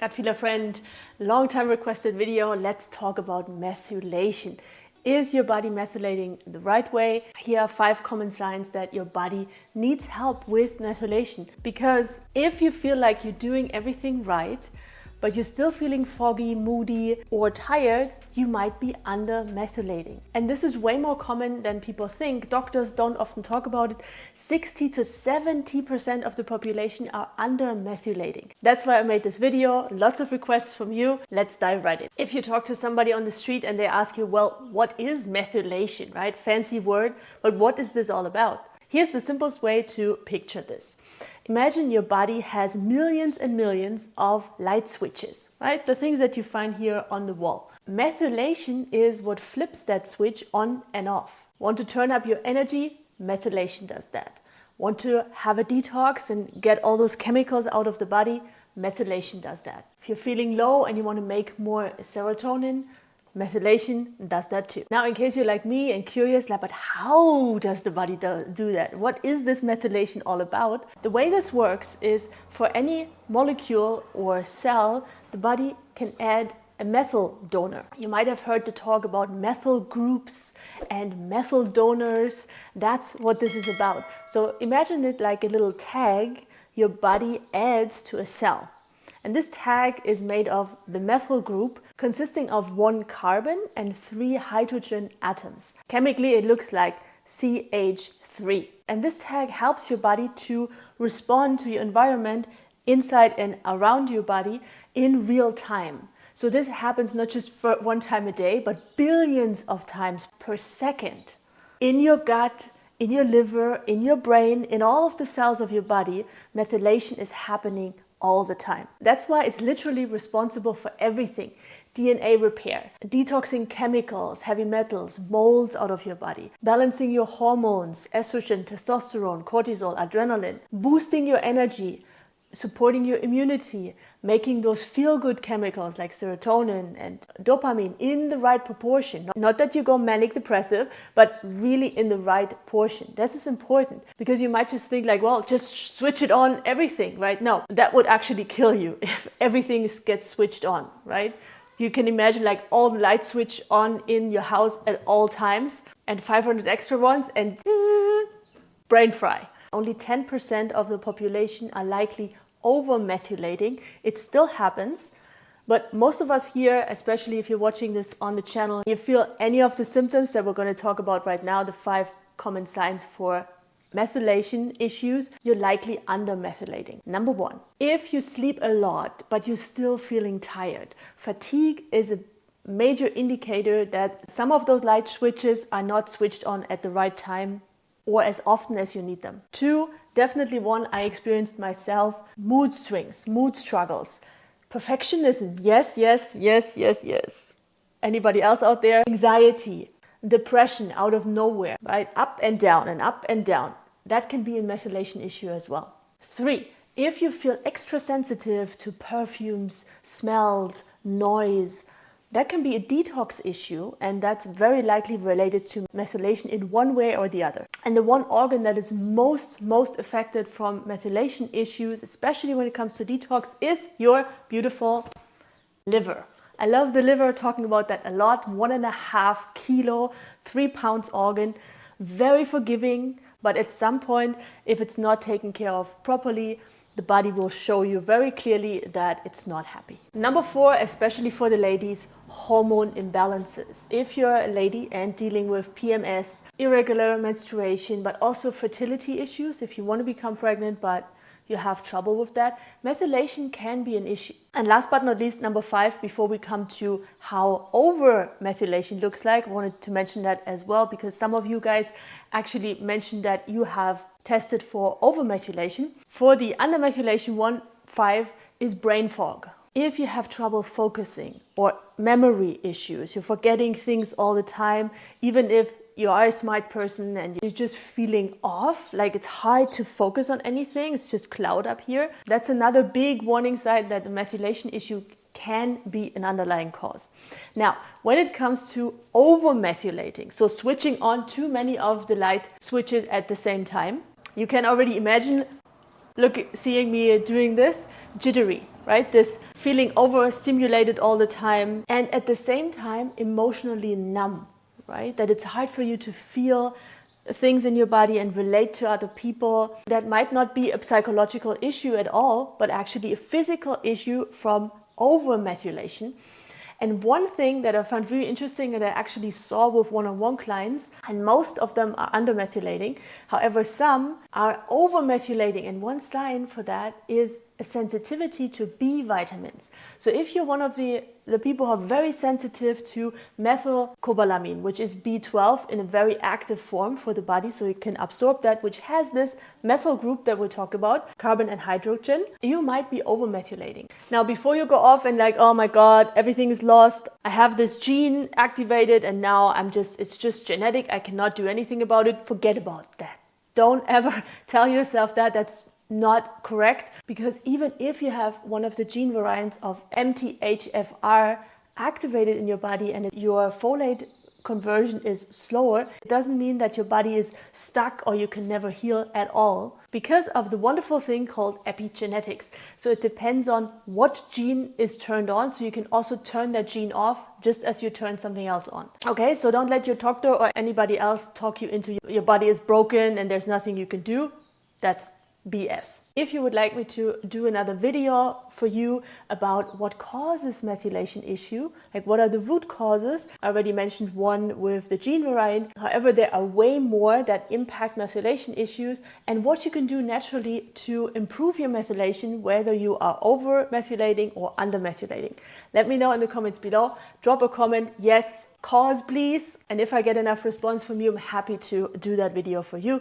Gut feeler friend, long time requested video. Let's talk about methylation. Is your body methylating the right way? Here are 5 common signs that your body needs help with methylation. Because if you feel like you're doing everything right, but you're still feeling foggy, moody, or tired, you might be under methylating. And this is way more common than people think. Doctors don't often talk about it. 60 to 70% of the population are under methylating. That's why I made this video. Lots of requests from you. Let's dive right in. If you talk to somebody on the street and they ask you, well, what is methylation, right? Fancy word, but what is this all about? Here's the simplest way to picture this. Imagine your body has millions and millions of light switches, right? The things that you find here on the wall. Methylation is what flips that switch on and off. Want to turn up your energy? Methylation does that. Want to have a detox and get all those chemicals out of the body? Methylation does that. If you're feeling low and you want to make more serotonin, methylation does that too. Now, in case you're like me and curious, like, but how does the body do that? What is this methylation all about? The way this works is for any molecule or cell, the body can add a methyl donor. You might have heard the talk about methyl groups and methyl donors. That's what this is about. So imagine it like a little tag your body adds to a cell. And this tag is made of the methyl group consisting of 1 carbon and 3 hydrogen atoms. Chemically, it looks like CH3. And this tag helps your body to respond to your environment inside and around your body in real time. So this happens not just for 1 time a day, but billions of times per second. In your gut, in your liver, in your brain, in all of the cells of your body, methylation is happening all the time. That's why it's literally responsible for everything. DNA repair, detoxing chemicals, heavy metals, molds out of your body, balancing your hormones, estrogen, testosterone, cortisol, adrenaline, boosting your energy, supporting your immunity, making those feel-good chemicals like serotonin and dopamine in the right proportion. Not that you go manic depressive, but really in the right portion. This is important because you might just think like, well, just switch it on everything, right? No, that would actually kill you if everything gets switched on, right? You can imagine like all the light switch on in your house at all times and 500 extra ones and brain fry. Only 10% of the population are likely overmethylating. It still happens, but most of us here, especially if you're watching this on the channel, you feel any of the symptoms that we're going to talk about right now, the 5 common signs for methylation issues, you're likely undermethylating. Number 1, if you sleep a lot, but you're still feeling tired. Fatigue is a major indicator that some of those light switches are not switched on at the right time or as often as you need them. 2, definitely one I experienced myself, mood swings, mood struggles, perfectionism, yes. Anybody else out there? Anxiety, depression out of nowhere, right? Up and down and up and down. That can be a methylation issue as well. 3, if you feel extra sensitive to perfumes, smells, noise, that can be a detox issue, and that's very likely related to methylation in one way or the other. And the one organ that is most affected from methylation issues, especially when it comes to detox, is your beautiful liver. I love the liver, talking about that a lot. 1.5 kilo, 3 pounds organ, very forgiving, but at some point, if it's not taken care of properly, the body will show you very clearly that it's not happy. Number 4, especially for the ladies, hormone imbalances. If you're a lady and dealing with PMS, irregular menstruation, but also fertility issues, if you want to become pregnant but you have trouble with that, methylation can be an issue. And last but not least, number 5, before we come to how overmethylation looks like, I wanted to mention that as well, because some of you guys actually mentioned that you have tested for overmethylation. For the undermethylation one, 5 is brain fog. If you have trouble focusing or memory issues, you're forgetting things all the time, even if you are a smart person and you're just feeling off, like it's hard to focus on anything, it's just cloud up here, that's another big warning sign that the methylation issue can be an underlying cause. Now, when it comes to overmethylating, so switching on too many of the light switches at the same time, you can already imagine, seeing me doing this, jittery, right? This feeling overstimulated all the time, and at the same time emotionally numb, right? That it's hard for you to feel things in your body and relate to other people. That might not be a psychological issue at all, but actually a physical issue from overmethylation. And one thing that I found really interesting that I actually saw with one-on-one clients, and most of them are undermethylating, however some are overmethylating, and one sign for that is a sensitivity to B vitamins. So if you're one of the people who are very sensitive to methylcobalamin, which is B12 in a very active form for the body, so you can absorb that, which has this methyl group that we'll talk about, carbon and hydrogen, you might be overmethylating. Now, before you go off and like, oh my God, everything is lost, I have this gene activated and now it's just genetic, I cannot do anything about it, forget about that. Don't ever tell yourself that. That's not correct, because even if you have one of the gene variants of MTHFR activated in your body and your folate conversion is slower, it doesn't mean that your body is stuck or you can never heal at all, because of the wonderful thing called epigenetics. So it depends on what gene is turned on, so you can also turn that gene off just as you turn something else on. Okay, so don't let your doctor or anybody else talk you into your body is broken and there's nothing you can do. That's BS. If you would like me to do another video for you about what causes methylation issue, like what are the root causes, I already mentioned one with the gene variant. However, there are way more that impact methylation issues and what you can do naturally to improve your methylation, whether you are over methylating or under methylating. Let me know in the comments below. Drop a comment, yes, cause please. And if I get enough response from you, I'm happy to do that video for you.